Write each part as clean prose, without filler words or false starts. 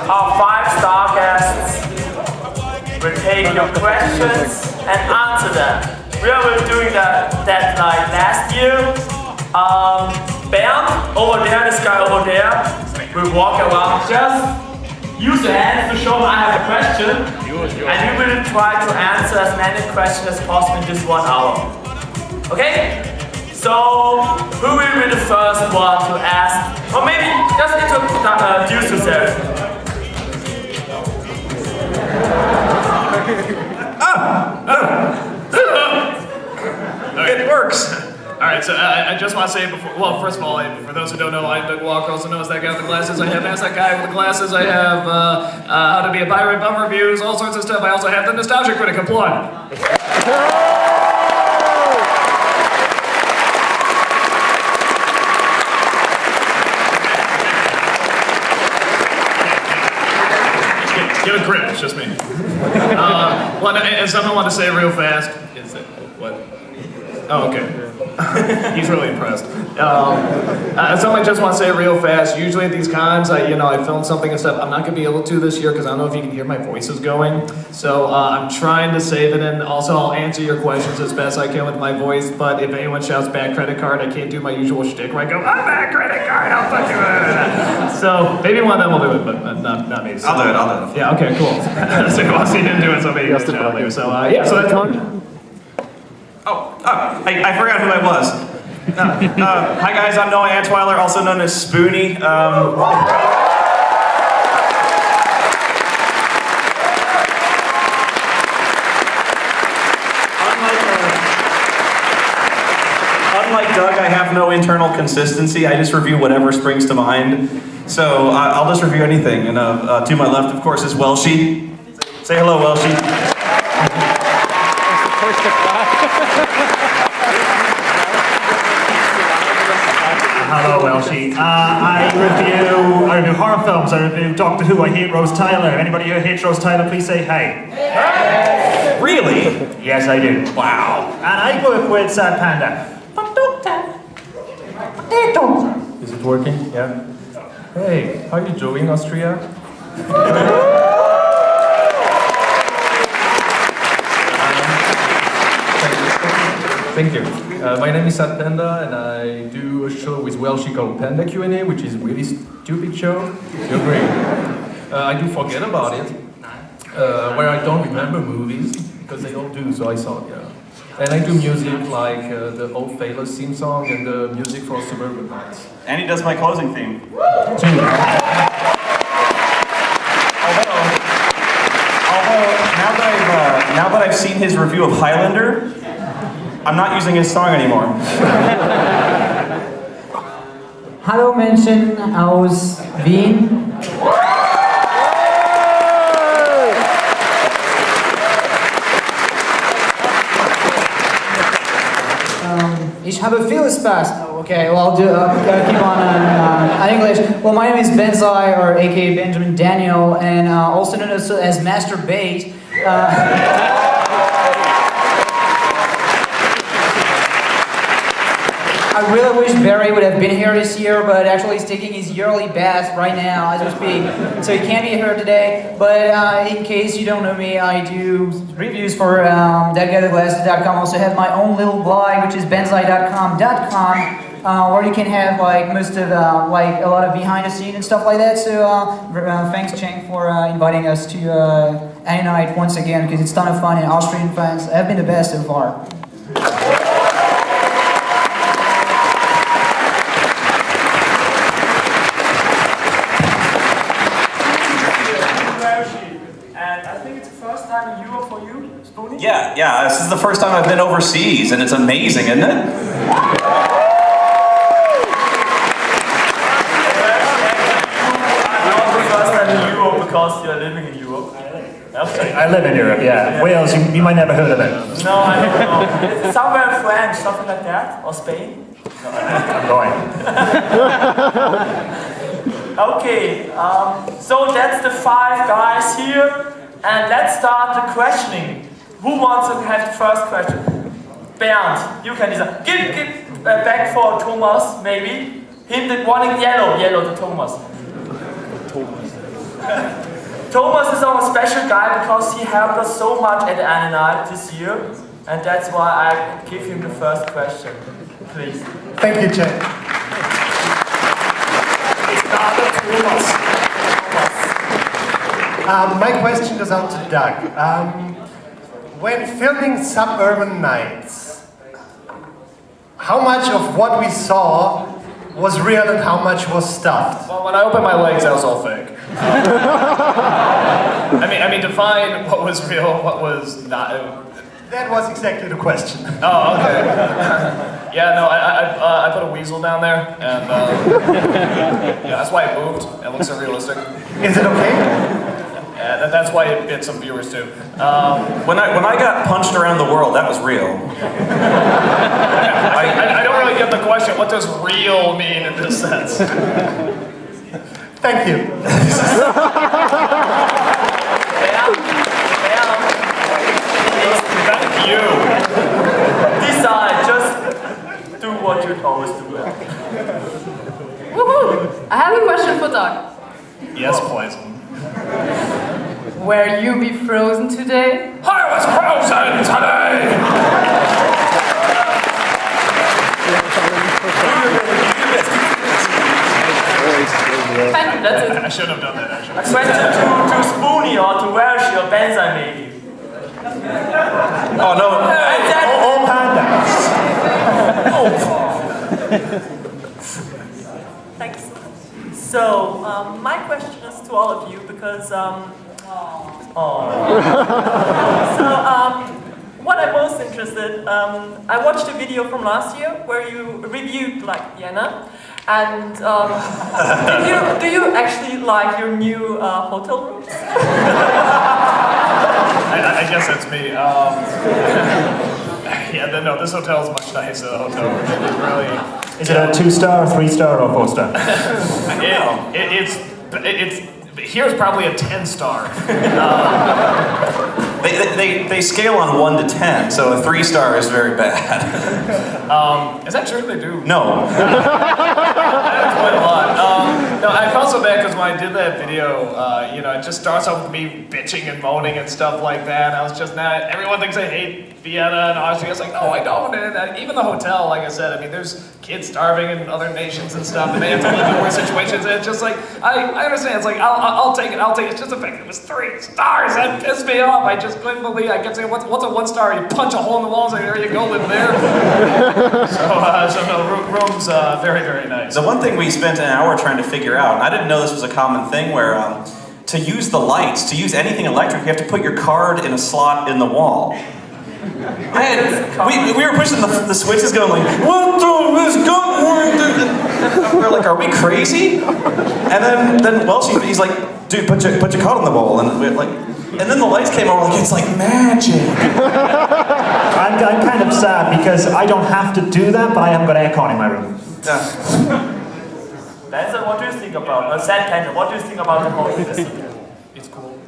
our 5-star guests will take your questions and answer them. We are doing that like last year. Bernd, over there, this guy over there, will walk around. Just use your hands to show him I have a question. And you will try to answer as many questions as possible in this 1 hour. Okay? So, who will be the first one to ask? Or maybe just introduce yourself. It works! Alright, so I just want to say before, well, first of all, for those who don't know, I'm Doug Walker, also known as that guy with the glasses. I have Ask That Guy with the Glasses. I have How to Be a Pirate, Bum Reviews, all sorts of stuff. I also have the Nostalgia Critic. Applaud! Give a grip, it's just me. Well, and something I want to say real fast is that, what? Oh, okay. He's really impressed. Something I just want to say real fast. Usually at these cons, I film something and stuff. I'm not going to be able to this year because I don't know if you can hear my voice is going. So I'm trying to save it, and also I'll answer your questions as best I can with my voice. But if anyone shouts "bad credit card," I can't do my usual shtick where I go, "I'm bad credit card, I'll put you in." So maybe one of them will do it, but not me. So, I'll do it. Yeah. Okay. Cool. So I'll see him do it. So maybe I'll leave. So yeah. So that's one. I forgot who I was. Hi guys, I'm Noah Antweiler, also known as Spoony. Unlike Doug, I have no internal consistency. I just review whatever springs to mind. So I'll just review anything. And to my left, of course, is Welshie. Say hello, Welshie. Hello, Welshie. I review horror films. I review Doctor Who. I hate Rose Tyler. Anybody here hates Rose Tyler, please say hey. Hey! Really? Yes, I do. Wow. And I work with Sad Panda. Is it working? Yeah. Hey, how are you doing, Austria? Thank you. My name is Sad Panda, and I do a show with Welshie called Panda Q&A, which is a really stupid show. You agree? I do forget about it, where I don't remember movies, because they all do, so I saw it, yeah. And I do music like the old famous theme song and the music for Suburban Nights. And he does my closing theme. Although now that I've seen his review of Highlander, I'm not using his song anymore. Hallo Menschen aus Wien. Ich habe viel Spaß. Oh, okay, well, I'll keep on English. Well, my name is Benzai, or aka Benjamin Daniel, and also known as Master Bait. I really wish Barry would have been here this year, but actually he's taking his yearly bath right now as we speak, so he can't be here today. But in case you don't know me, I do reviews for thatguytheglasses.com. I also have my own little blog, which is benzai.com, where you can have like most of like a lot of behind the scenes and stuff like that. So thanks Cheng for inviting us to Aninite once again, because it's a ton of fun, and Austrian fans have been the best so far. Yeah, this is the first time I've been overseas, and it's amazing, isn't it? Because you're living in Europe. I live in Europe, yeah. Wales, you might never heard of it. No, I don't know. Somewhere in France, something like that, or Spain. No, I'm going. Okay, so that's the 5 guys here, and let's start the questioning. Who wants to have the first question? Bernd, you can decide. Give back for Thomas, maybe. Him the one in yellow to Thomas. Thomas is our special guy because he helped us so much at the Aninite this year, and that's why I give him the first question. Please. Thank you, Jen. My question goes out to Doug. When filming Suburban Nights, how much of what we saw was real and how much was stuffed? Well, when I opened my legs, that was all fake. I mean, define what was real, what was not. That was exactly the question. Oh, okay. Yeah, no, I put a weasel down there, and yeah, that's why it moved. It looks so realistic. Is it okay? Yeah, that's why it bit some viewers too. When I got punched around the world, that was real. I don't really get the question. What does real mean in this sense? Thank you. Thank you. Decide, just do what you always do. Woohoo! I have a question for Doug. Yes, poison. Will you be frozen today? I was frozen today! Thank you, that's it. I shouldn't have done that, actually. A question to Spoony or to Welsh or Benza maybe. Oh no. All pandas. Thanks. So, my question is to all of you because, what I'm most interested, I watched a video from last year where you reviewed like Vienna, and do you actually like your new hotel rooms? I guess that's me. Yeah, no, this hotel is much nicer than the hotel room. It really. Is it a 2-star, 3-star, or 4-star? It's here's probably a 10-star. They scale on 1 to 10, so a 3-star is very bad. Is that true? They do. No. That's quite a lot. No, I felt so bad because when I did that video, you know, it just starts off with me bitching and moaning and stuff like that. I was just not. Everyone thinks I hate Vienna and Austria. It's like, no, I don't. And even the hotel, like I said, I mean, there's kids starving in other nations and stuff, and they have to live in worse situations. And it's just like, I understand. It's like, I'll take it. It's just the fact it was 3 stars. That pissed me off. I just couldn't believe. I kept saying, what's a 1-star? You punch a hole in the wall and say, there you go, live there. So no, room's very, very nice. The one thing we spent an hour trying to figure out, and I didn't know this was a common thing, where to use the lights, to use anything electric, you have to put your card in a slot in the wall. We were pushing the switches going like, what the is going on? We're like, are we crazy? And then Welsh, he's like, dude, put your card on the wall. And we're like, and then the lights came over, like, it's like magic. I'm kind of sad because I don't have to do that, but I haven't got aircon in my room. Benza, what do you think about, Sad Panda, what do you think about the whole system? It's cool.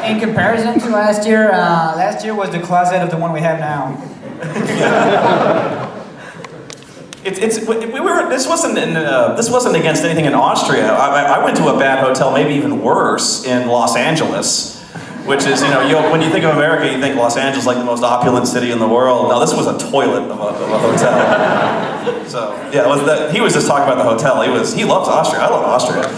In comparison to last year was the closet of the one we have now. This wasn't against anything in Austria. I went to a bad hotel, maybe even worse, in Los Angeles, which is, when you think of America, you think Los Angeles like the most opulent city in the world. No, this was a toilet of a hotel. So yeah, he was just talking about the hotel. He loves Austria. I love Austria.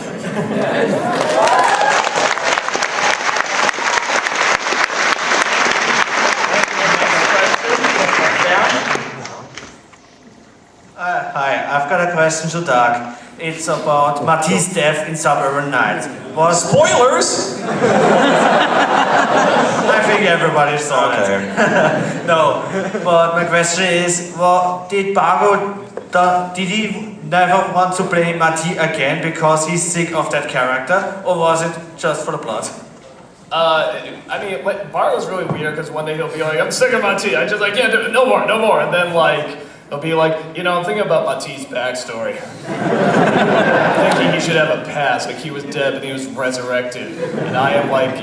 Hi, I've got a question to Doug. It's about Mathi's death in Suburban Nights. Spoilers! I think everybody saw it. No, but my question is, did he never want to play Mathi again because he's sick of that character, or was it just for the plot? I mean, Bargo's really weird because one day he'll be like, I'm sick of Mathi. I just like, yeah, no more. And then he'll be like, I'm thinking about Mathi's backstory. Thinking he should have a past, like he was dead but he was resurrected. And I am like,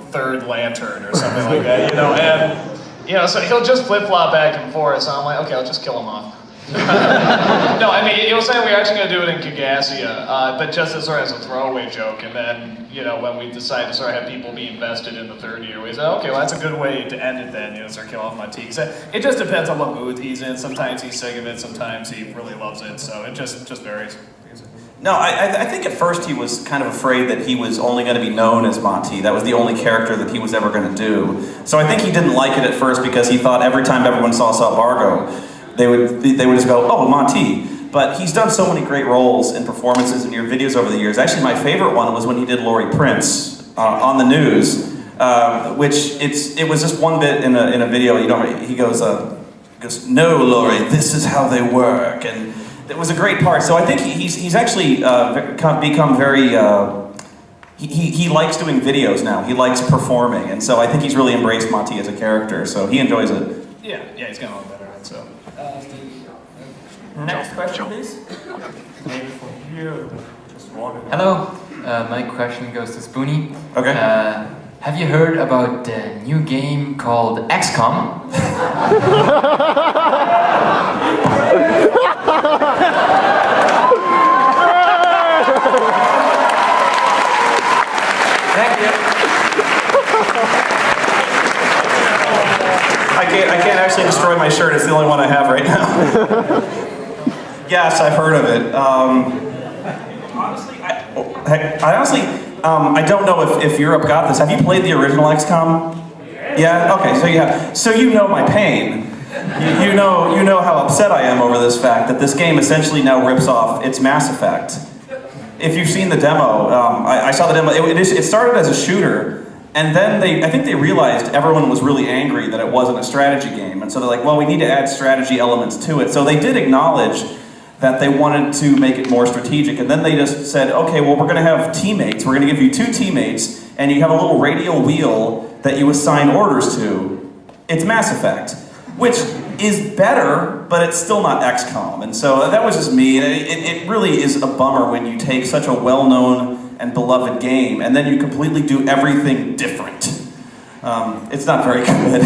third lantern or something like that, and, so he'll just flip-flop back and forth, so I'm like, okay, I'll just kill him off. No, I mean, you'll say we're actually going to do it in Gigassia, but just as sort of as a throwaway joke, and then, you know, when we decide to sort of have people be invested in the third year, we say, okay, well, that's a good way to end it then, you know, start killing off Monty. It just depends on what mood he's in. Sometimes he's sick of it, sometimes he really loves it, so it just varies. No, I think at first he was kind of afraid that he was only going to be known as Monty. That was the only character that he was ever going to do. So I think he didn't like it at first because he thought every time everyone saw Bargo, they would just go, oh, Monty. But he's done so many great roles and performances in your videos over the years. Actually, my favorite one was when he did Laurie Prince on the news, which it was just one bit in a video. You know, he goes, no, Laurie, this is how they work, and it was a great part. So I think he's actually become very. He likes doing videos now. He likes performing, and so I think he's really embraced Monty as a character. So he enjoys it. Yeah, he's getting a little better at it. So. Next question, please. Maybe for you. Just one. Hello, my question goes to Spoony. Okay. Have you heard about the new game called XCOM? Thank you. I can't actually destroy my shirt. It's the only one I have right now. Yes, I've heard of it. I don't know if Europe got this. Have you played the original XCOM? Yeah. Okay. So you have. So you know my pain. You know how upset I am over this fact that this game essentially now rips off its Mass Effect. If you've seen the demo, I saw the demo. It started as a shooter, and then I think they realized everyone was really angry that it wasn't a strategy game, and so they're like, well, we need to add strategy elements to it. So they did acknowledge that they wanted to make it more strategic, and then they just said, okay, well, we're going to have teammates. We're going to give you 2 teammates, and you have a little radial wheel that you assign orders to. It's Mass Effect, which is better, but it's still not XCOM. And so that was just me. It really is a bummer when you take such a well-known and beloved game, and then you completely do everything different. It's not very good.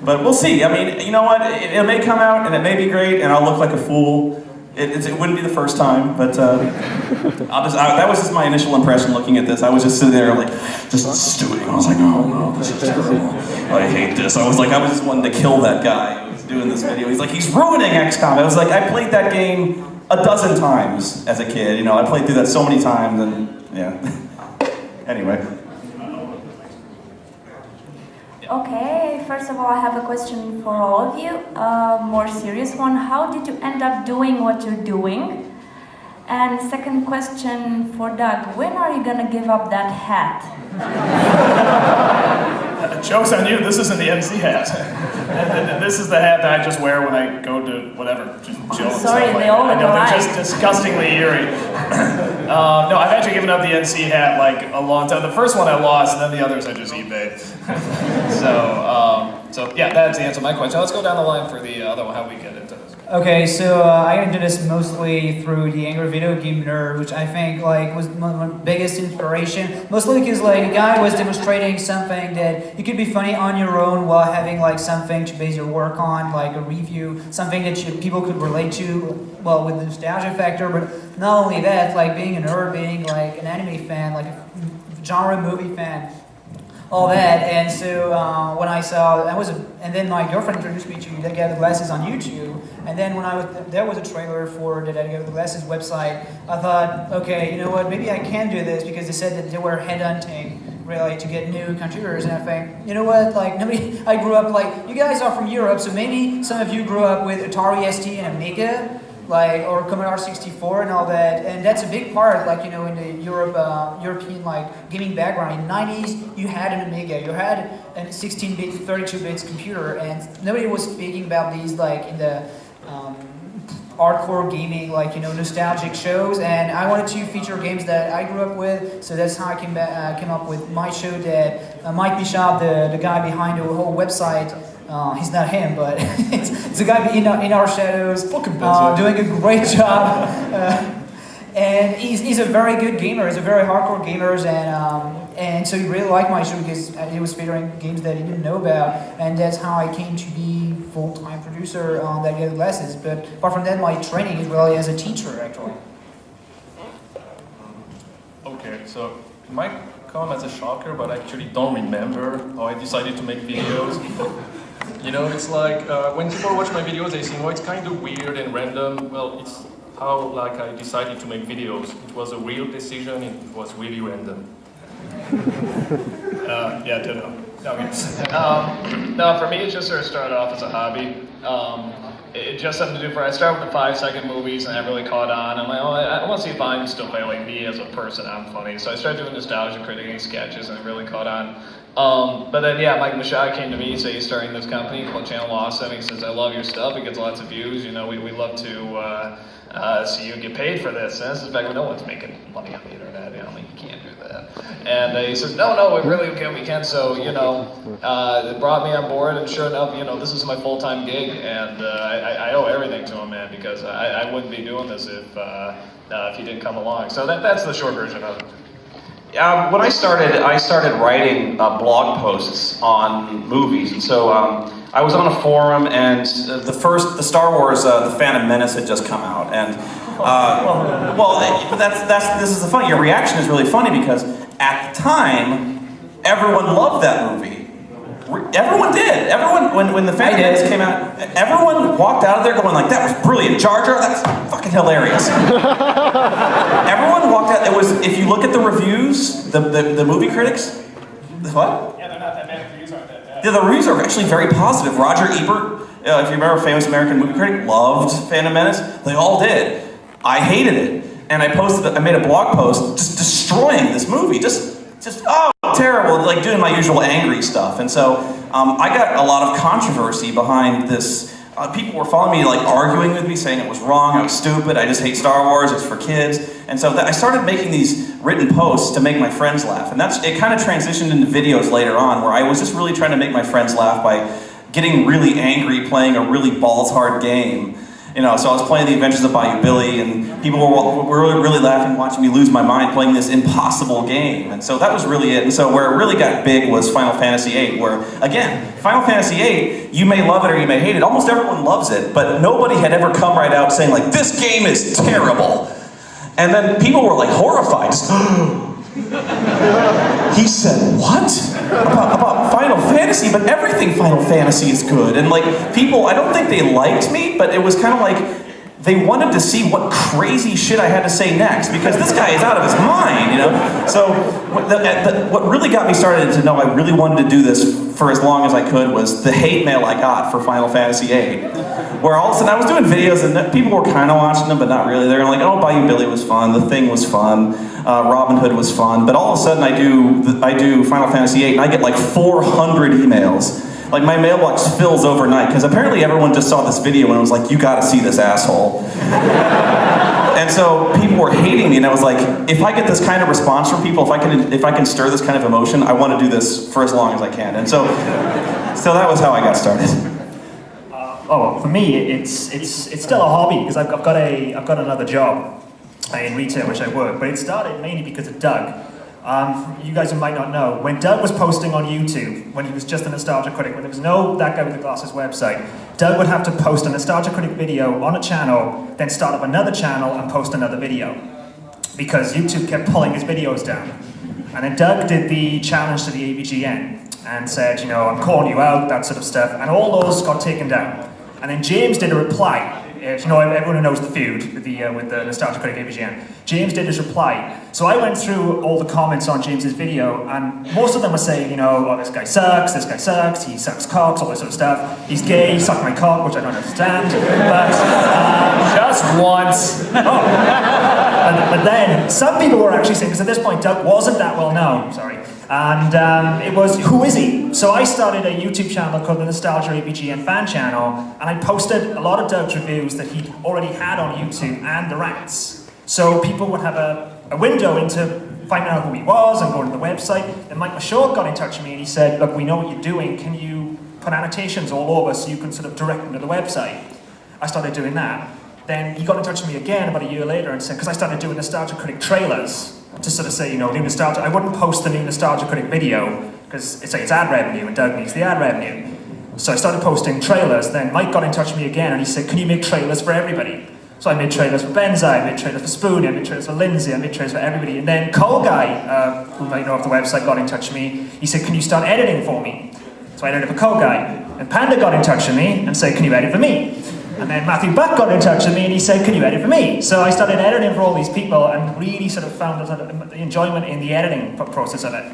But we'll see. I mean, you know what? It may come out, and it may be great, and I'll look like a fool. It wouldn't be the first time, but that was just my initial impression looking at this. I was just sitting there, like, just stewing. I was like, oh no, this is terrible. I hate this. I was just wanting to kill that guy who was doing this video. He's like, he's ruining XCOM. I was like, I played that game a dozen times as a kid. You know, I played through that so many times, and yeah. Anyway. Okay, first of all, I have a question for all of you. More serious one. How did you end up doing what you're doing? And second question for Doug. When are you gonna give up that hat? Joke's on you, this isn't the MC hat. This is the hat that I just wear when I go to whatever, just chill and sorry, stuff like they all that. look I know, they're alike. just disgustingly eerie. No, I've actually given up the NC hat like a long time. The first one I lost, and then the others I just eBayed. So yeah, that's the answer to my question. Let's go down the line for the other one, how we get into this. Okay, so I got into this mostly through the Angry Video Game Nerd, which I think like was my biggest inspiration. Mostly because like a guy was demonstrating something that you could be funny on your own while having like something to base your work on, like a review, something that people could relate to, well, with the nostalgia factor. But not only that, like being a nerd, being like an anime fan, like a genre movie fan. All that, and so when I saw and then my girlfriend introduced me to Dead Guy with Glasses on YouTube, and then when there was a trailer for the Dead Guy with Glasses website, I thought, okay, you know what, maybe I can do this because they said that they were headhunting really to get new contributors, and I think, you know what, like I grew up like you guys are from Europe, so maybe some of you grew up with Atari ST and Amiga. Like or Commodore 64 and all that, and that's a big part. Like you know, in the European like gaming background in the 90s, you had an Amiga, you had a 16-bit, 32-bit computer, and nobody was speaking about these like in the hardcore gaming, like you know, nostalgic shows. And I wanted to feature games that I grew up with, so that's how I came up with my show. That Mike Bishop, the guy behind the whole website. He's not him, but it's a guy in our shadows, doing a great job. And he's a very good gamer. He's a very hardcore gamer, and so he really liked my show because he was featuring games that he didn't know about, and that's how I came to be full-time producer on That Get Glasses. But apart from that, my training is really as a teacher, actually. Okay, so it might come as a shocker, but I actually don't remember how I decided to make videos. You know, it's like when people watch my videos, they think, oh, it's kind of weird and random. Well, it's how like I decided to make videos. It was a real decision. It was really random. Yeah, ditto. No, for me, it just sort of started off as a hobby. It just something to do I started with the 5-second movies, and that really caught on. I'm like, oh, I want to see if I'm still like me as a person. I'm funny, so I started doing nostalgia critiquing sketches, and it really caught on. But then, yeah, Mike Machado came to me, so he's starting this company called Channel Awesome. He says, I love your stuff. It gets lots of views. You know, we love to see you get paid for this. And this is back when no one's making money on the internet. You know, like, you can't do that. And he says, no, we really can. We can. So, you know, it brought me on board. And sure enough, you know, this is my full-time gig. And I owe everything to him, man, because I wouldn't be doing this if he didn't come along. So that's the short version of it. When I started writing blog posts on movies, and so I was on a forum, and the Star Wars, The Phantom Menace had just come out, and this is the funny. Your reaction is really funny because at the time, everyone loved that movie. Everyone did. Everyone, when The Phantom Menace came out, everyone walked out of there going like, that was brilliant. Jar Jar, that's fucking hilarious. Everyone walked out, it was, if you look at the reviews, the movie critics, what? Yeah, they're not that bad. The reviews aren't that bad. Yeah, the reviews are actually very positive. Roger Ebert, if you remember, famous American movie critic, loved Phantom Menace. They all did. I hated it. And I made a blog post just destroying this movie. Just terrible, like doing my usual angry stuff. And so I got a lot of controversy behind this. People were following me, like arguing with me, saying it was wrong, I was stupid, I just hate Star Wars, it's for kids. And so I started making these written posts to make my friends laugh. And it kind of transitioned into videos later on, where I was just really trying to make my friends laugh by getting really angry playing a really balls-hard game. You know, so I was playing The Adventures of Bayou Billy, and people were really laughing, watching me lose my mind playing this impossible game. And so that was really it. And so where it really got big was Final Fantasy VIII, where, again, Final Fantasy VIII, you may love it or you may hate it. Almost everyone loves it, but nobody had ever come right out saying, like, this game is terrible. And then people were, like, horrified. He said, what? About Final Fantasy? But everything Final Fantasy is good. And like, people, I don't think they liked me, but it was kind of like, they wanted to see what crazy shit I had to say next, because this guy is out of his mind, you know? So, what really got me started to know I really wanted to do this for as long as I could was the hate mail I got for Final Fantasy VIII. Where all of a sudden I was doing videos and people were kind of watching them, but not really. They were like, oh, Bayou Billy was fun, The Thing was fun, Robin Hood was fun, but all of a sudden I do Final Fantasy VIII and I get like 400 emails. Like my mailbox fills overnight, because apparently everyone just saw this video and was like, you gotta see this asshole. And so people were hating me, and I was like, if I get this kind of response from people, if I can stir this kind of emotion, I want to do this for as long as I can. And so that was how I got started. For me, it's still a hobby, because I've got another job in retail which I work, but it started mainly because of Doug. You guys might not know, when Doug was posting on YouTube, when he was just a nostalgia critic, when there was no That Guy with the Glasses website, Doug would have to post a nostalgia critic video on a channel, then start up another channel and post another video, because YouTube kept pulling his videos down. And then Doug did the challenge to the AVGN and said, you know, I'm calling you out, that sort of stuff, and all those got taken down. And then James did a reply. You know, everyone who knows the feud with the nostalgia critic AVGN. James did his reply. So I went through all the comments on James's video, and most of them were saying, you know, oh, this guy sucks, he sucks cocks, all this sort of stuff. He's gay, he sucked my cock, which I don't understand. But just once. But then some people were actually saying, because at this point Doug wasn't that well known, and it was, who is he? So I started a YouTube channel called the Nostalgia AVGN Fan Channel, and I posted a lot of Doug's reviews that he'd already had on YouTube and the rants. So people would have a window into finding out who he was and going to the website. And Mike Machado got in touch with me and he said, look, we know what you're doing, can you put annotations all over so you can sort of direct them to the website? I started doing that. then he got in touch with me again about a year later and said, because I started doing Nostalgia Critic trailers, to sort of say, you know, new Nostalgia, I wouldn't post the new Nostalgia Critic video, because it's ad revenue, and Doug needs the ad revenue. So I started posting trailers, then Mike got in touch with me again, and he said, can you make trailers for everybody? So I made trailers for Benzai, I made trailers for Spoony, I made trailers for Lindsay, I made trailers for everybody. And then Cole Guy, who might know off the website, got in touch with me. He said, can you start editing for me? So I edited for Cole Guy. And Panda got in touch with me and said, can you edit for me? And then Matthew Buck got in touch with me and he said, can you edit for me? So I started editing for all these people and really sort of found the enjoyment in the editing process of it.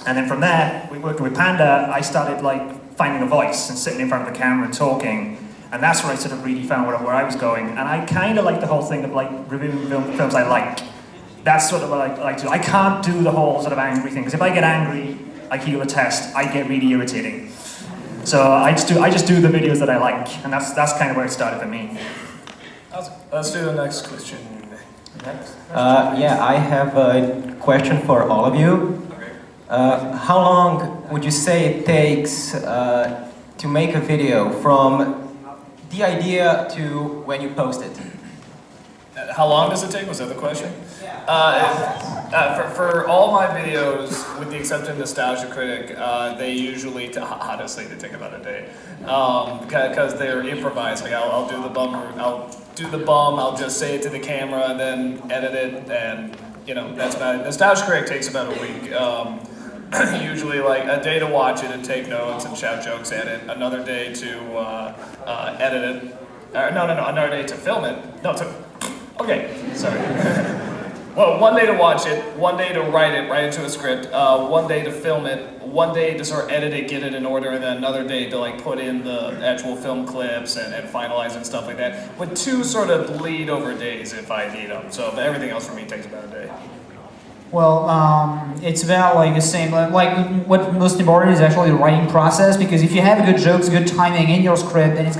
And then from there, we worked with Panda, I started like finding a voice and sitting in front of the camera and talking. And that's where I sort of really found where I was going. And I kind of like the whole thing of like reviewing films I like. That's sort of what I like to do. I can't do the whole sort of angry thing, because if I get angry, like he'll attest, I get really irritating. So I just do the videos that I like, and that's kind of where it started for me. Let's do the next question. Yeah, I have a question for all of you. How long would you say it takes to make a video from the idea to when you post it? How long does it take? Was that the question? For all my videos, with the exception of Nostalgia Critic, they usually, honestly, they take about a day. Because they're improvised. Like I'll do the bum, I'll just say it to the camera, then edit it, and you know, that's about it. Nostalgia Critic takes about a week. Usually like a day to watch it and take notes and shout jokes at it, another day to edit it, another day to film it. Okay, sorry. Well, one day to watch it, one day to write into a script, one day to film it, one day to sort of edit it, get it in order, and then another day to like put in the actual film clips and finalize and stuff like that. With 2 sort of bleed over days if I need them. So everything else for me takes about a day. Well, it's about like the same, like what most important is actually the writing process, because if you have good jokes, good timing in your script, then it's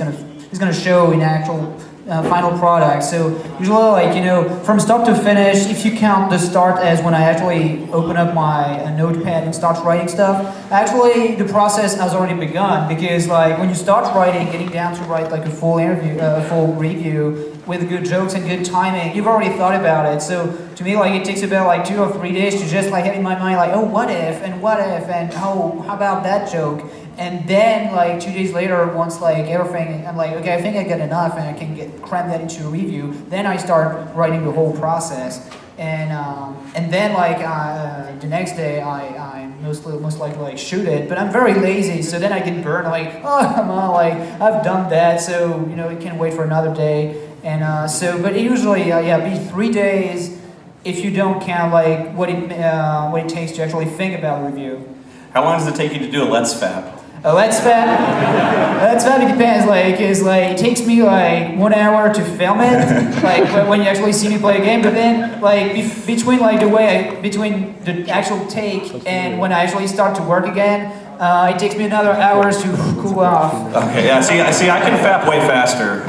gonna show in actual final product. So usually, like, you know, from start to finish, if you count the start as when I actually open up my notepad and start writing stuff, actually the process has already begun, because like when you start writing, getting down to write like a full interview, full review with good jokes and good timing, you've already thought about it. So to me, like, it takes about like 2 or 3 days to just like have in my mind like, oh, what if, and oh, how about that joke? And then like 2 days later, once like everything, I'm like, okay, I think I get enough and I can cram that into a review. Then I start writing the whole process. And then like the next day I most likely like shoot it, but I'm very lazy, so then I get burned like, oh come on, like I've done that, so you know, you can wait for another day. And but usually be 3 days if you don't count like what it takes to actually think about the review. How long does it take you to do a Let's Fab? Let's Fab, it depends, it takes me like 1 hour to film it, like when you actually see me play a game, but then like between the actual take and when I actually start to work again, it takes me another hours to cool off. Okay, yeah, see, I can fap way faster.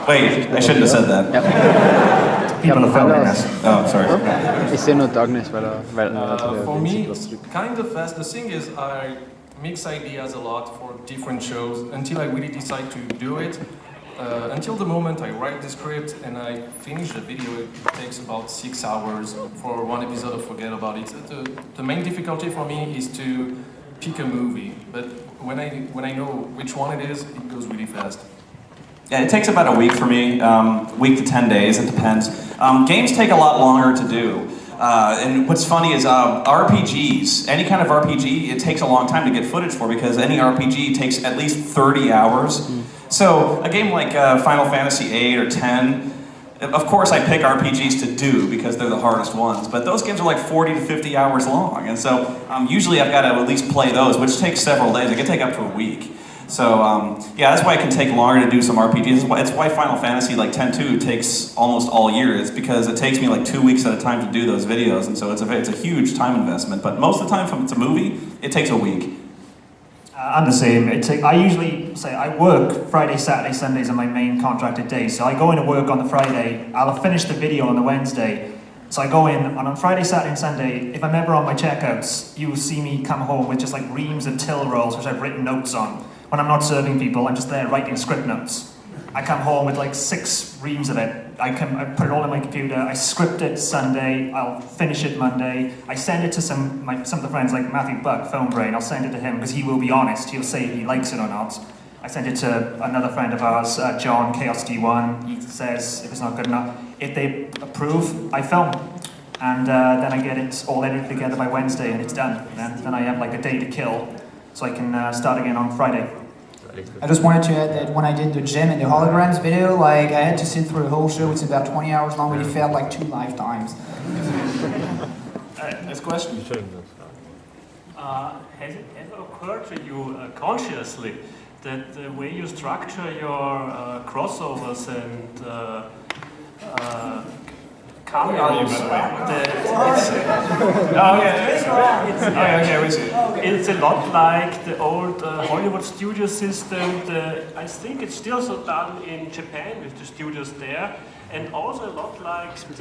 Wait, I shouldn't have said that. People are filming this. Oh, sorry. For me, kind of fast. The thing is, I mix ideas a lot for different shows until I really decide to do it. Until the moment I write the script and I finish the video, it takes about 6 hours for one episode of Forget About It. The main difficulty for me is to pick a movie, but when I know which one it is, it goes really fast. Yeah, it takes about a week for me, week to 10 days, it depends. Games take a lot longer to do. And what's funny is RPGs, any kind of RPG, it takes a long time to get footage for, because any RPG takes at least 30 hours. So a game like Final Fantasy 8 or 10, of course I pick RPGs to do because they're the hardest ones, but those games are like 40 to 50 hours long. And so usually I've got to at least play those, which takes several days. It can take up to a week. So yeah, that's why it can take longer to do some RPGs. It's why Final Fantasy like 10-2 takes almost all year. It's because it takes me like 2 weeks at a time to do those videos, and so it's a huge time investment. But most of the time, if it's a movie, it takes a week. I'm the same. I usually say I work Friday, Saturday, Sundays are my main contracted days. So I go into work on the Friday, I'll finish the video on the Wednesday. So I go in, and on Friday, Saturday, and Sunday, if I'm ever on my checkouts, you will see me come home with just like reams of till rolls, which I've written notes on, when I'm not serving people, I'm just there writing script notes. I come home with like 6 reams of it. I put it all in my computer, I script it Sunday, I'll finish it Monday. I send it to some of the friends like Matthew Buck, Phone Brain, I'll send it to him because he will be honest, he'll say if he likes it or not. I sent it to another friend of ours, John, Chaos D1, he says if it's not good enough. If they approve, I film. And then I get it all edited together by Wednesday and it's done. And then I have like a day to kill, so I can start again on Friday. I just wanted to add that when I did the gym and the holograms video, like I had to sit through a whole show. It's about 20 hours long, but it felt like 2 lifetimes. Next question. Has it ever occurred to you consciously that the way you structure your crossovers and cameos, it's a lot like the old Hollywood studio system. I think it's still so done in Japan with the studios there, and also a lot like to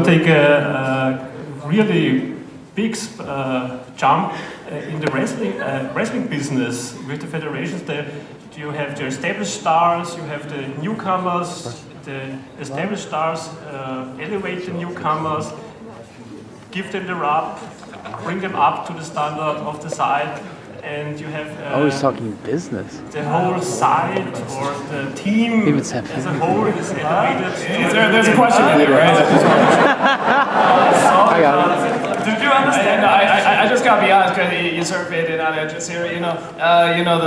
take a really big jump in the wrestling business with the federations. There, you have the established stars, you have the newcomers. The established stars elevate the newcomers, give them the rub, bring them up to the standard of the side, and you have always talking business. The whole side or the team as a whole is elevated. There's a question in there, right? I got it. Did you understand? I just gotta be honest because you surveyed it on it just here. You know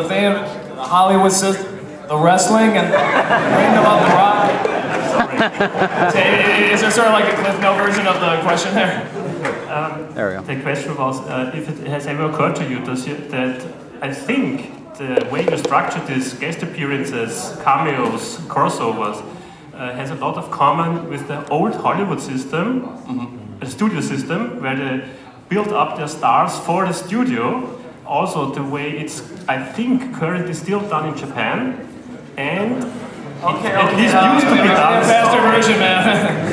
the thing, the Hollywood system. The wrestling and bring them on the rock. Is there sort of like a Cliff Note version of the question there? There we go. The question was if it has ever occurred to you that I think the way you structure these guest appearances, cameos, crossovers has a lot of common with the old Hollywood system, the studio system, where they build up their stars for the studio. Also, the way it's, I think, currently still done in Japan. And at least used to be done. Faster version, man.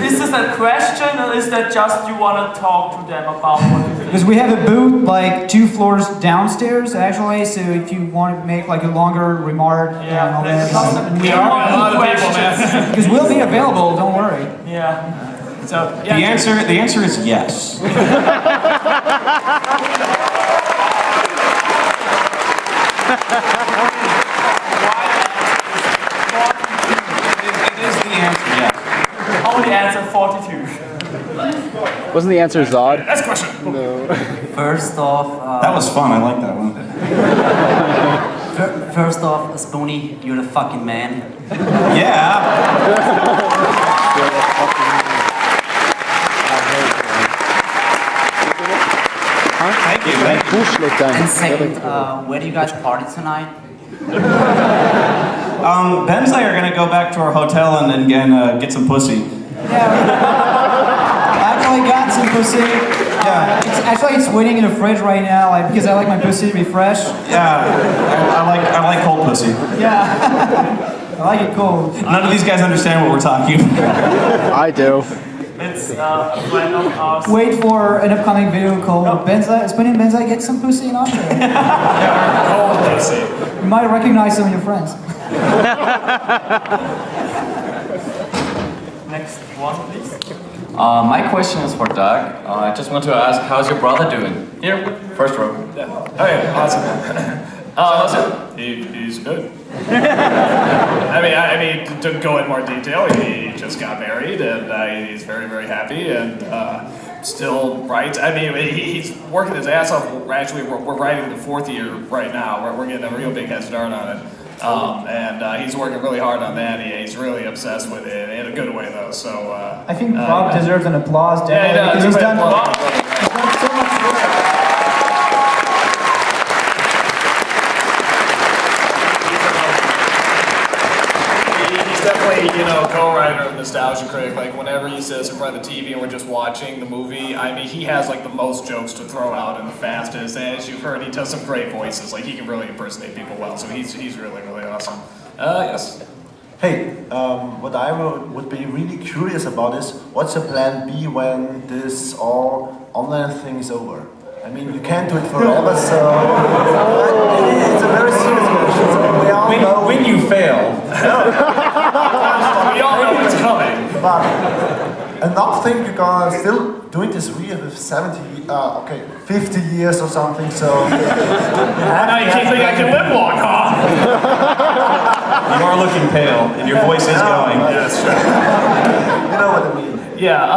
Is this a question or is that just you want to talk to them about what you think? Because we have a booth like 2 floors downstairs, actually. So if you want to make like a longer remark and all that, we are a lot of people, man. Because we'll be available. Don't worry. Yeah. So the answer is yes. Only answer 42. Wasn't the answer Zod? Next question. No. First off, that was fun. I like that one. First off, Spoony, you're the fucking man. Yeah. Thank you. And second, where do you guys party tonight? Ben and I are gonna go back to our hotel and get some pussy. I actually got some pussy. Yeah. It's waiting in the fridge right now, like, because I like my pussy to be fresh. Yeah. I like cold pussy. Yeah. I like it cold. None of these guys understand what we're talking about. I do. It's a friend of ours. Wait for an upcoming video called Benza. Spoony and Benza get some pussy in Austria. Cold pussy. You might recognize some of your friends. Next one, please. My question is for Doug. I just want to ask, how's your brother doing? Here, first row. Oh yeah, awesome. He's good. I mean, to go in more detail, he just got married and he's very, very happy and still writes. I mean, he's working his ass off. Actually, we're writing the 4th year right now. We're getting a real big head start on it. And he's working really hard on that. He's really obsessed with it in a good way, though. So I think Bob deserves an applause. Yeah, because he's done so much work. He's definitely, co-writer of Nostalgia Critic. Like, whenever he sits in front of the TV and we're just watching the movie, I mean, he has, like, the most jokes to throw out and the fastest. And as you've heard, he does some great voices. Like, he can really impersonate people well. So he's really, really awesome. Yes. Hey, what I would be really curious about is, what's your plan B when this all online thing is over? I mean, you can't do it forever, so it's a very serious question. So we all know when you fail. We all know what's coming. But another thing, you're gonna still doing this really with 50 years or something, so... Now you can't think I can live long, huh? You are looking pale, and your voice is going. Yes. You know what I mean. Yeah, I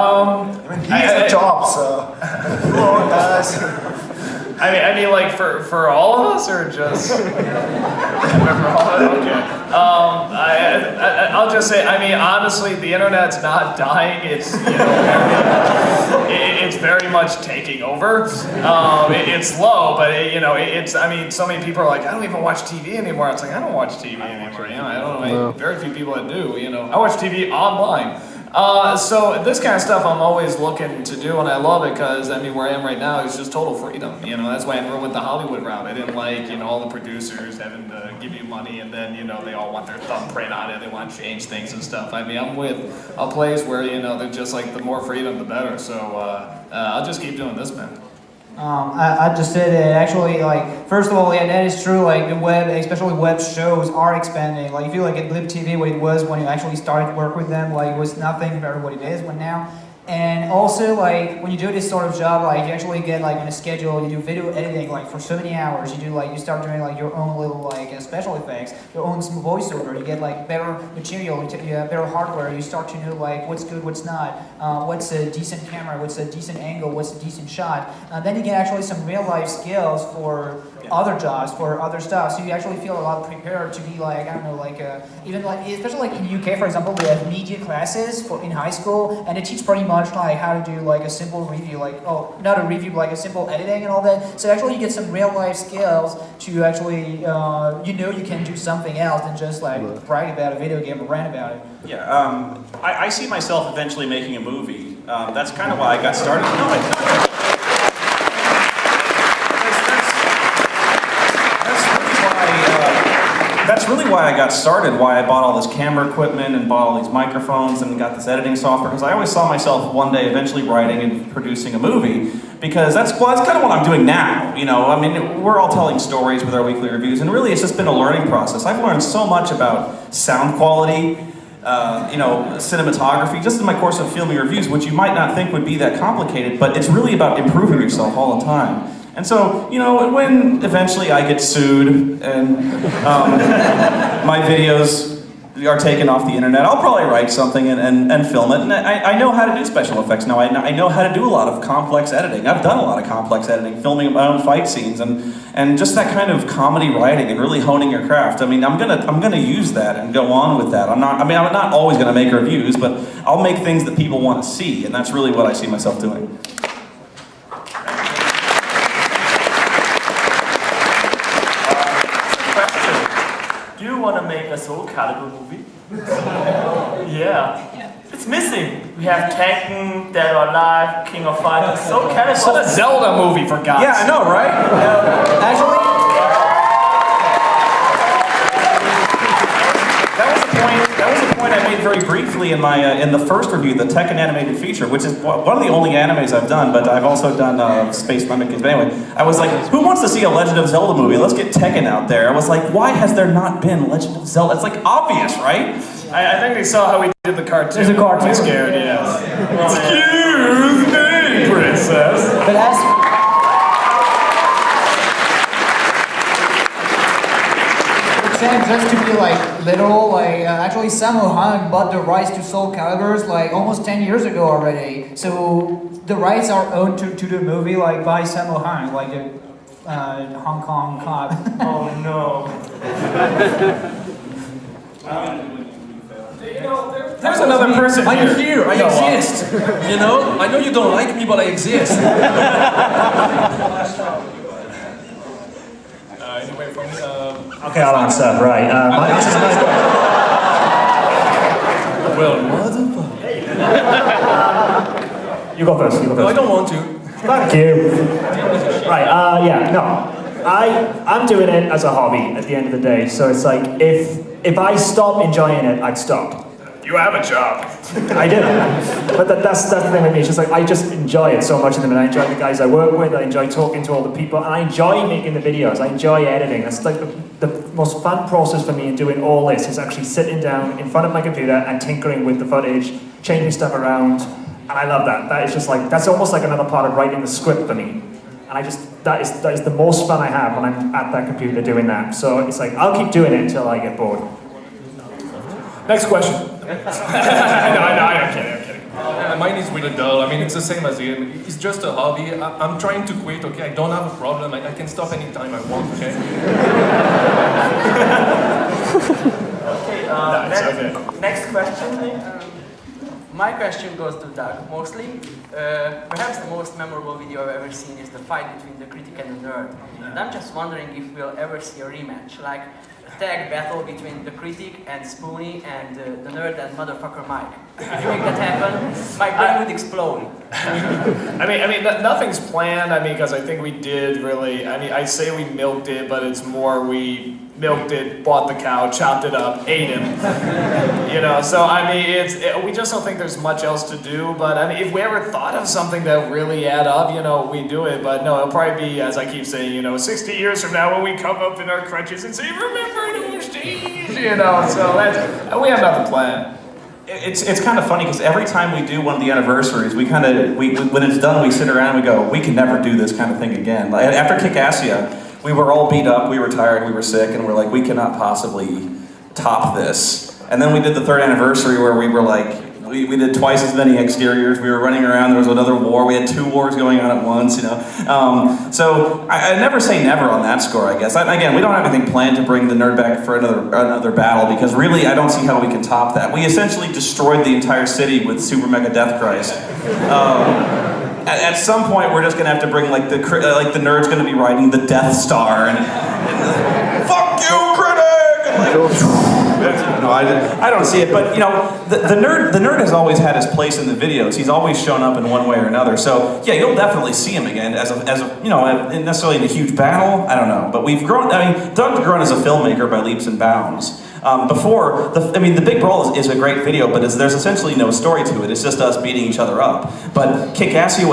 mean, he's a job, so... Come on, guys. I mean, like for all of us, or just for all of us? Okay. I'll just say, I mean, honestly, the internet's not dying. It's it's very much taking over. It's slow, but it's. I mean, so many people are like, I don't even watch TV anymore. It's like I don't watch TV anymore. I don't know. Very few people that do. I watch TV online. So this kind of stuff I'm always looking to do, and I love it because, I mean, where I am right now is just total freedom. That's why I never went the Hollywood route. I didn't like, all the producers having to give you money, and then, they all want their thumbprint on it. They want to change things and stuff. I mean, I'm with a place where, they're just like, the more freedom, the better. So I'll just keep doing this, man. I just said that actually, first of all, yeah, that is true. Like the web, especially web shows, are expanding. Like if you look at Blip TV, what it was when you actually started to work with them, it was nothing compared to what it is now. And also, when you do this sort of job, you actually get on a schedule. You do video editing for so many hours. You start doing your own little special effects, your own voiceover. You get better material, you have better hardware. You start to know what's good, what's not, what's a decent camera, what's a decent angle, what's a decent shot. Then you get actually some real life skills for other jobs, for other stuff. So you actually feel a lot prepared to be I don't know, especially in UK, for example, we have media classes in high school, and they teach pretty much how to do a simple review, not a review, but a simple editing and all that. So actually you get some real life skills to actually, you can do something else than just brag about a video game or rant about it. Yeah, I see myself eventually making a movie. That's kind of why I got started. That's really why I got started, why I bought all this camera equipment and bought all these microphones and got this editing software, because I always saw myself one day eventually writing and producing a movie, because that's kind of what I'm doing now. I mean, we're all telling stories with our weekly reviews, and really it's just been a learning process. I've learned so much about sound quality, cinematography, just in my course of filming reviews, which you might not think would be that complicated, but it's really about improving yourself all the time. And so, when eventually I get sued and my videos are taken off the internet, I'll probably write something and film it. And I know how to do special effects now. I know how to do a lot of complex editing. I've done a lot of complex editing, filming my own fight scenes, and just that kind of comedy writing and really honing your craft. I mean, I'm gonna use that and go on with that. I'm not always gonna make reviews, but I'll make things that people want to see, and that's really what I see myself doing. Do you want to make a Soul Calibur movie? Yeah. It's missing. We have Tekken, Dead or Alive, King of Fighters, Soul Calibur. It's a Zelda movie, for God's sake. Yeah, I know, right? Actually, that was a point I made very briefly in the first review, the Tekken animated feature, which is one of the only animes I've done, but I've also done Space Mimic Games. But anyway, I was like, who wants to see a Legend of Zelda movie? Let's get Tekken out there. I was like, why has there not been Legend of Zelda? It's obvious, right? I think they saw how we did the cartoon. There's a cartoon. I'm scared, yes. Excuse me, princess. But just to be literal, actually Sammo Hung bought the rights to Soul Calibur almost 10 years ago already. So the rights are owned to the movie by Sammo Hung, a Hong Kong cop. Oh no. There's another person I'm here. here, I exist. I know you don't like me, but I exist. Anyway, from Okay, I'll answer. Right. Well, motherfucker. You go first. No, I don't want to. Thank you. Right. I'm doing it as a hobby at the end of the day. So it's if I stop enjoying it, I'd stop. You have a job. I do. But that's the thing with me. It's just like, I just enjoy it so much of them, and I enjoy the guys I work with, I enjoy talking to all the people, and I enjoy making the videos, I enjoy editing. That's like the most fun process for me in doing all this, is actually sitting down in front of my computer and tinkering with the footage, changing stuff around, and I love that. That is just like, that's almost like another part of writing the script for me. And I just, that is the most fun I have when I'm at that computer doing that. So it's like, I'll keep doing it until I get bored. Next question. I'm kidding. Mine is really dull. I mean, it's the same as him. It's just a hobby. I'm trying to quit, okay? I don't have a problem. I can stop anytime I want, okay? Okay, next question. My question goes to Doug, mostly. Perhaps the most memorable video I've ever seen is the fight between the critic and the nerd. And I'm just wondering if we'll ever see a rematch, like a tag battle between the critic and Spoony and the nerd and motherfucker Mike. If you make that happen, my brain would explode. I mean, nothing's planned. I mean, because I think we did really. I mean, I say we milked it, but it's more we milked it, bought the cow, chopped it up, ate him. You know, so I mean, we just don't think there's much else to do. But I mean, if we ever thought of something that really add up, you know, we do it. But no, it'll probably be, as I keep saying, you know, 60 years from now when we come up in our crutches and say, "Remember those days?" You know, so we have nothing planned. It's kind of funny because every time we do one of the anniversaries, we when it's done, we sit around and we go, we can never do this kind of thing again. Like, after Kickassia, we were all beat up, we were tired, we were sick, and we're like, we cannot possibly top this. And then we did the third anniversary where we were like, we did twice as many exteriors, we were running around, there was another war, we had 2 wars going on at once, you know. So I never say never on that score, I guess. Again, we don't have anything planned to bring the nerd back for another battle, because really I don't see how we can top that. We essentially destroyed the entire city with Super Mega Death Christ. At some point we're just going to have to bring like the nerd's going to be riding the Death Star and fuck you, critic! And, like, no, I don't see it, but you know, the nerd has always had his place in the videos. He's always shown up in one way or another. So yeah, you'll definitely see him again as a you know, necessarily in a huge battle. I don't know, but we've grown. I mean, Doug's grown as a filmmaker by leaps and bounds. The Big Brawl is a great video, but there's essentially no story to it. It's just us beating each other up. But Kickassia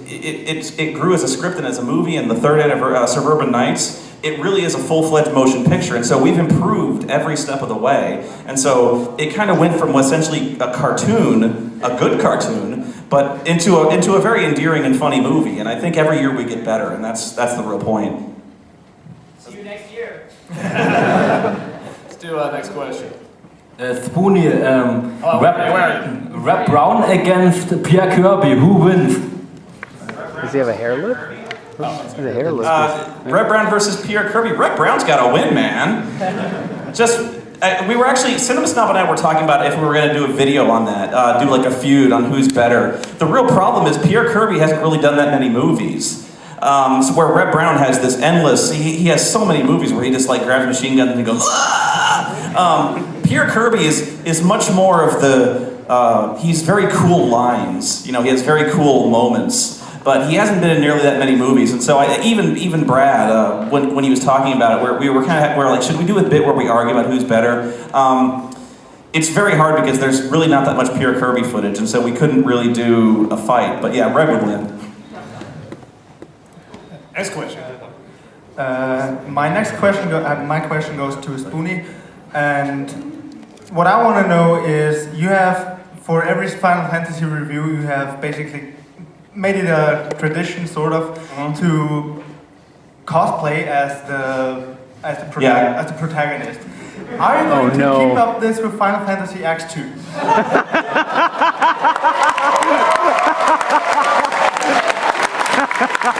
it grew as a script and as a movie, and the third Suburban Nights, it really is a full-fledged motion picture, and so we've improved every step of the way. And so it kind of went from essentially a cartoon, a good cartoon, but into a very endearing and funny movie. And I think every year we get better, and that's the real point. See you next year. Next question. Spoony, Rap Brown against Pierre Kirby, who wins? Does he have a hair lip? He's a hair lip. Rep Brown versus Pierre Kirby. Rep Brown's got to win, man. We were actually, Cinema Snob and I were talking about if we were going to do a video on that, do like a feud on who's better. The real problem is Pierre Kirby hasn't really done that many movies. So where Rep Brown has this endless, he has so many movies where he just like grabs a machine gun and he goes, ah! Pierre Kirby is much more of the, he's very cool lines, you know, he has very cool moments, but he hasn't been in nearly that many movies. And so even Brad, when he was talking about it, we were like, should we do a bit where we argue about who's better? It's very hard because there's really not that much Pierre Kirby footage, and so we couldn't really do a fight, but yeah, Red would win. Next question. My question goes to Spoony, and what I want to know is, you have, for every Final Fantasy review, you have basically made it a tradition, sort of, to cosplay as the protagonist. Are you going to keep up this with Final Fantasy X2?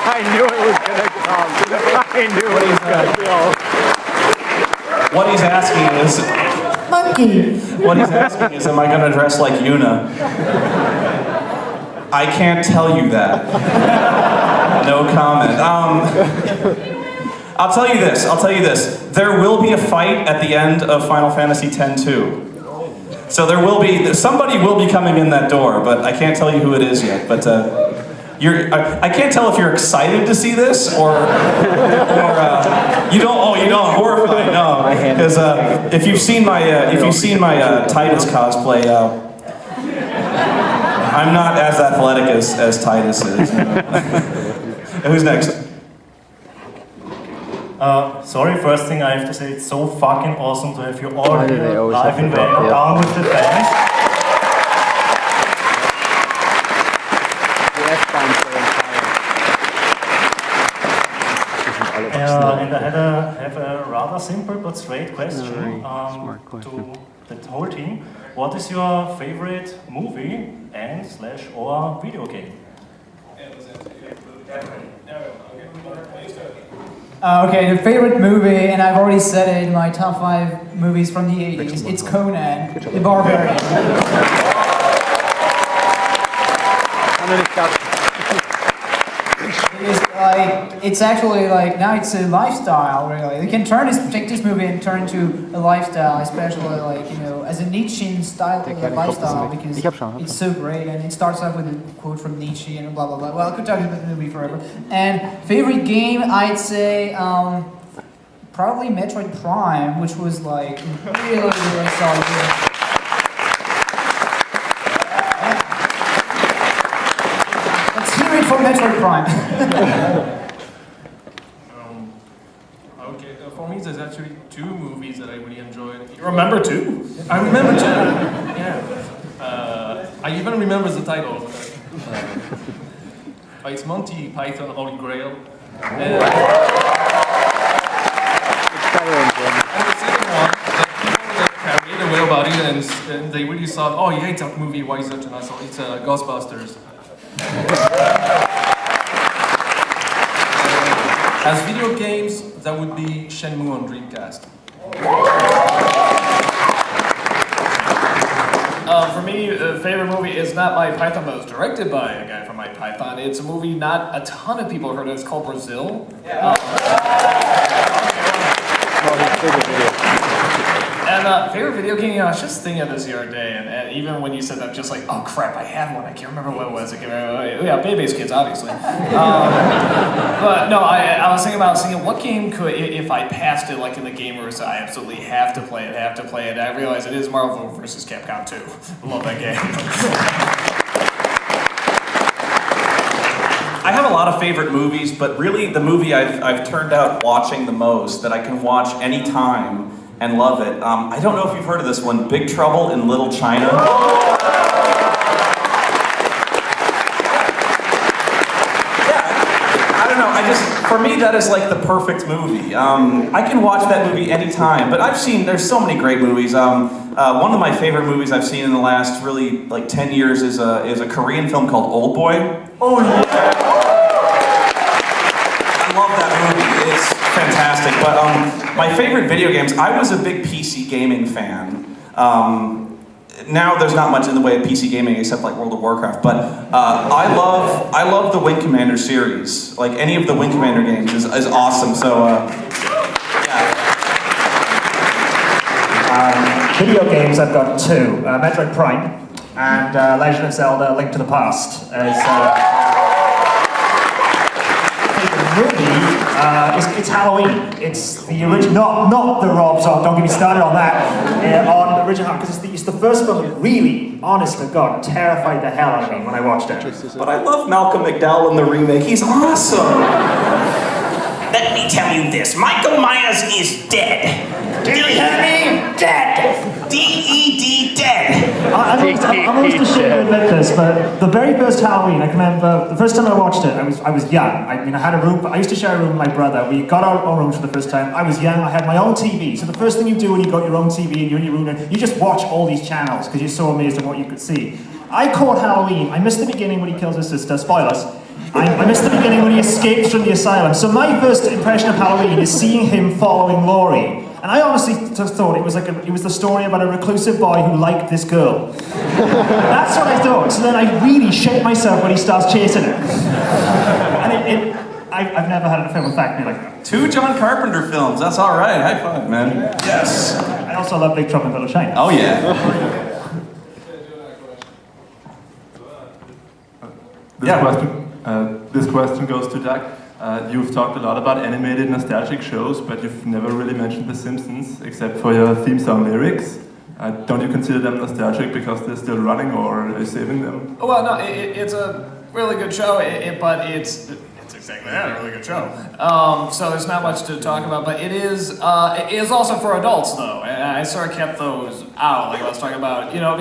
I knew it was gonna come. I knew it was gonna go. What he's asking is, What he's asking is, am I gonna dress like Yuna? I can't tell you that. No comment. I'll tell you this. There will be a fight at the end of Final Fantasy X-2. So somebody will be coming in that door, but I can't tell you who it is yet. But I can't tell if you're excited to see this or you don't. Oh, you don't. Horrified. No. Because if you've seen my Titus cosplay, I'm not as athletic as Titus is. Who's next? Sorry, first thing I have to say, it's so fucking awesome to have you all here live in Vienna, down with the bands. And I have a rather simple but straight question to the whole team. What is your favorite movie and / or video game? Okay, the favorite movie, and I've already said it in my top 5 movies from the 80s, it's Conan, the Barbarian. It's actually like, now it's a lifestyle, really. You can take this movie and turn into a lifestyle, especially like, you know, as a Nietzschean style lifestyle, because it's so great, and it starts off with a quote from Nietzsche and blah, blah, blah. Well, I could talk about the movie forever. And favorite game, I'd say, probably Metroid Prime, which was like really, really solid. For Metroid Prime. Okay, for me there's actually 2 movies that I really enjoyed. You remember 2? I remember 2. Yeah. I even remember the title. It's Monty Python Holy Grail. And the second one, people carried away about it, and they really thought, oh, you hate that movie, why is it? And I thought it's Ghostbusters. As video games, that would be Shenmue on Dreamcast. For me, favorite movie is not My Python, but it was directed by a guy from My Python. It's a movie not a ton of people have heard of. It's called Brazil. And favorite video game, I was just thinking of this the other day, and even when you said that, just like, oh crap, I had one. I can't remember what it was. Yeah, Bebe's Kids, obviously. But no, I was thinking about what game could, if I passed it like in the gamers, I absolutely have to play it. I realize it is Marvel vs. Capcom 2. I love that game. I have a lot of favorite movies, but really the movie I've turned out watching the most, that I can watch anytime and love it. I don't know if you've heard of this one, Big Trouble in Little China. For me, that is like the perfect movie. I can watch that movie anytime, but there's so many great movies. One of my favorite movies I've seen in the last really like 10 years is a Korean film called Old Boy. Oh yeah! I love that movie, it's fantastic. But my favorite video games, I was a big PC gaming fan. Now there's not much in the way of PC gaming except like World of Warcraft, but I love the Wing Commander series. Like any of the Wing Commander games is awesome. So video games, I've got 2: Metroid Prime and Legend of Zelda: Link to the Past. It's Halloween. It's the original, not the Rob song. Don't get me started on that. On the original, because it's the first film that really, honest to God, terrified the hell out of me when I watched it. But I love Malcolm McDowell in the remake. He's awesome. Let me tell you this: Michael Myers is dead. Do you hear me? Dead. D-E-D, dead. I'm almost ashamed to admit this, but the very first Halloween, I can remember the first time I watched it. I was young. I had a room. I used to share a room with my brother. We got our own rooms for the first time. I was young. I had my own TV. So the first thing you do when you got your own TV and you're in your room, you just watch all these channels because you're so amazed at what you could see. I caught Halloween. I missed the beginning when he kills his sister. Spoilers. I missed the beginning when he escapes from the asylum. So my first impression of Halloween is seeing him following Laurie. And I honestly just thought it was the story about a reclusive boy who liked this girl. That's what I thought. So then I really shit myself when he starts chasing her. And I've never had a film affect me like that. 2 John Carpenter films, that's all right. High five, man. Yes. I also love Big Trouble in Little China. Oh yeah. This question goes to Doug. You've talked a lot about animated nostalgic shows, but you've never really mentioned The Simpsons, except for your theme song lyrics. Don't you consider them nostalgic because they're still running, or are you saving them? Well, no, it's a really good show, but it's exactly that, a really good show. So there's not much to talk about, but it is also for adults, though, and I sort of kept those out, like I was talking about. You know,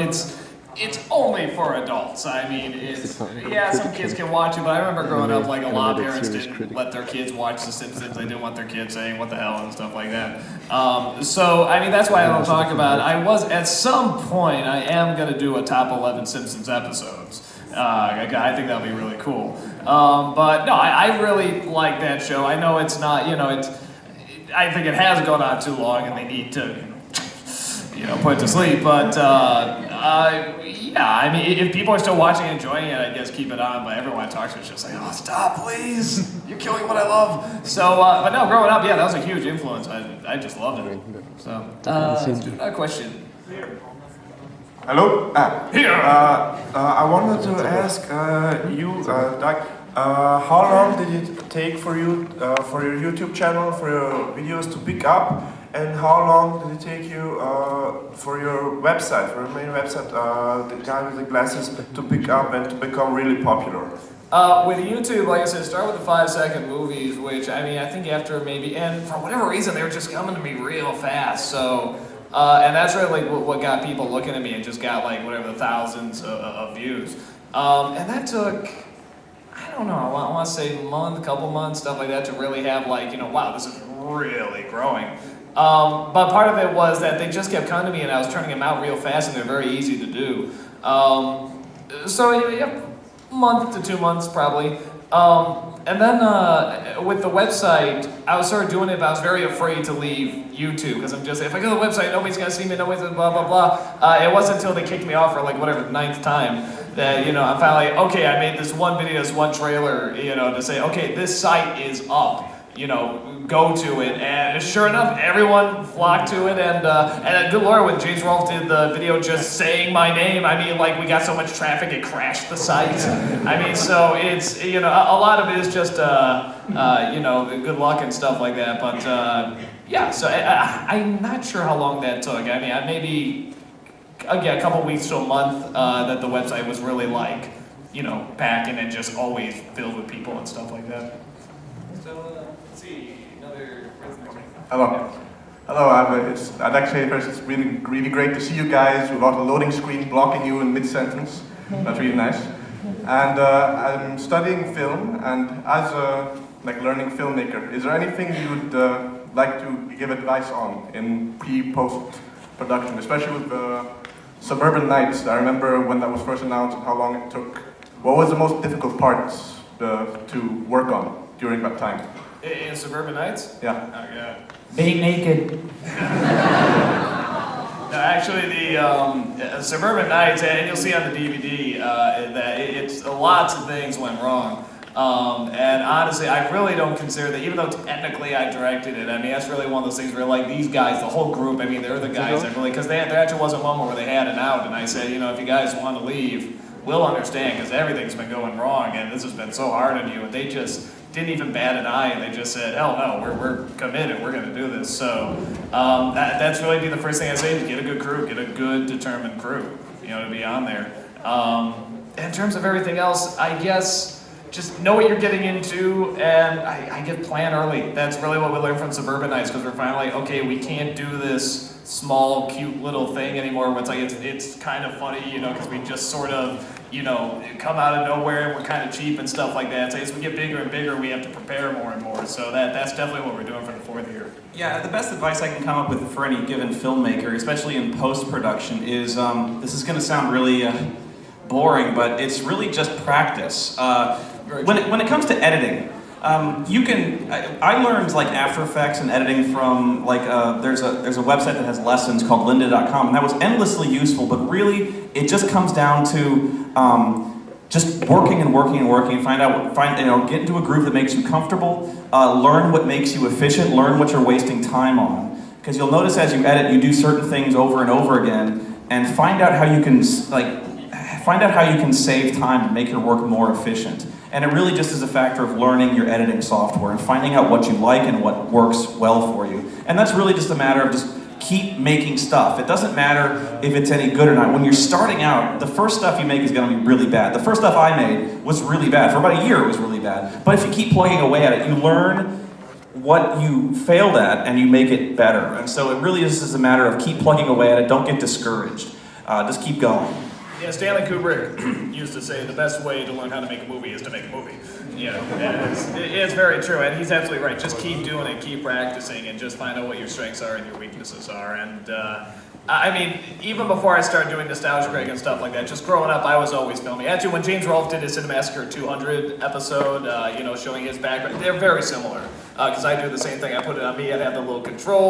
it's only for adults. I mean, some kids can watch it, but I remember growing up, like a lot of parents didn't let their kids watch The Simpsons. They didn't want their kids saying "what the hell" and stuff like that. So I mean, that's why I don't talk about it. I was at some point I am gonna do a top 11 Simpsons episodes. I think that'll be really cool. But no, I really like that show. I know it's not, I think it has gone on too long and they need to, put it to sleep. But yeah, I mean, if people are still watching and enjoying it, I guess keep it on. But everyone I talk to is just like, oh, stop, please. You're killing what I love. So, but no, growing up, yeah, that was a huge influence. I just loved it. So, a question. Hello? Here. I wanted to ask you, Doug, how long did it take for you, for your YouTube channel, for your videos to pick up, and how long did it take you for your website, for your main website, the guy with the glasses, to pick up and to become really popular? With YouTube, like I said, start with the 5-second movies, which, I mean, I think after maybe, and for whatever reason, they were just coming to me real fast, so... and that's really like what got people looking at me and just got like whatever the thousands of views. And that took, I don't know, I want to say a month, couple months, stuff like that to really have like, wow, this is really growing. But part of it was that they just kept coming to me and I was turning them out real fast and they're very easy to do. So yeah, a month to 2 months probably. And then with the website, I was sort of doing it, but I was very afraid to leave YouTube because I'm just, if I go to the website, nobody's gonna see me, nobody's gonna blah, blah, blah. It wasn't until they kicked me off for like whatever, the 9th time that, I'm finally, okay, I made this one video, this one trailer, to say, okay, this site is up. Go to it, and sure enough, everyone flocked to it, and good lord, when James Rolfe did the video just saying my name, I mean, like, we got so much traffic, it crashed the site. I mean, so it's, a lot of it is just, good luck and stuff like that, but, yeah, so I'm not sure how long that took. I mean, maybe, again, a couple weeks to a month that the website was really, like, packing and just always filled with people and stuff like that. So, let's see, another person. Hello. Hello, I'd actually first it's really great to see you guys without a loading screen blocking you in mid-sentence. That's really nice. And I'm studying film, and as a learning filmmaker, is there anything you would like to give advice on in pre-post production, especially with Suburban Nights? I remember when that was first announced and how long it took. What was the most difficult parts to work on during that time? In Suburban Nights? Yeah. Oh, yeah. Being naked. No, actually, the Suburban Nights, and you'll see on the DVD that it's lots of things went wrong. And honestly, I really don't consider that, even though technically I directed it, I mean, that's really one of those things where, like, these guys, the whole group, I mean, they're the guys that really, because there actually was a moment where they had an out, and I said, if you guys want to leave, we'll understand, because everything's been going wrong, and this has been so hard on you, and they just didn't even bat an eye, and they just said, hell no, we're committed, we're going to do this. So that's really be the first thing I say, is get a good crew, get a good, determined crew, to be on there. In terms of everything else, I guess, just know what you're getting into, and I get plan early. That's really what we learned from Suburban Nights, because we're finally like, okay, we can't do this small, cute little thing anymore, where it's like, it's kind of funny, because we just sort of, come out of nowhere and we're kind of cheap and stuff like that. So as we get bigger and bigger, we have to prepare more and more. So that's definitely what we're doing for the 4th year. Yeah, the best advice I can come up with for any given filmmaker, especially in post-production, is, this is going to sound really boring, but it's really just practice. When it comes to editing, I learned like After Effects and editing from there's a website that has lessons called lynda.com, and that was endlessly useful, but really it just comes down to just working and working and working, get into a groove that makes you comfortable, learn what makes you efficient, learn what you're wasting time on, because you'll notice as you edit, you do certain things over and over again, and find out how you can save time and make your work more efficient. And it really just is a factor of learning your editing software and finding out what you like and what works well for you. And that's really just a matter of just keep making stuff. It doesn't matter if it's any good or not. When you're starting out, the first stuff you make is going to be really bad. The first stuff I made was really bad. For about a year it was really bad. But if you keep plugging away at it, you learn what you failed at and you make it better. And so it really is just a matter of keep plugging away at it. Don't get discouraged. Just keep going. Yeah, Stanley Kubrick used to say the best way to learn how to make a movie is to make a movie. Yeah, and it's very true, and he's absolutely right. Just keep doing it, keep practicing, and just find out what your strengths are and your weaknesses are. And I mean, even before I started doing Nostalgia Greg and stuff like that, just growing up, I was always filming. Actually, when James Rolfe did his Cinemassacre 200 episode, you know, showing his background, they're very similar. Because I do the same thing. I put it on me, I have the little control.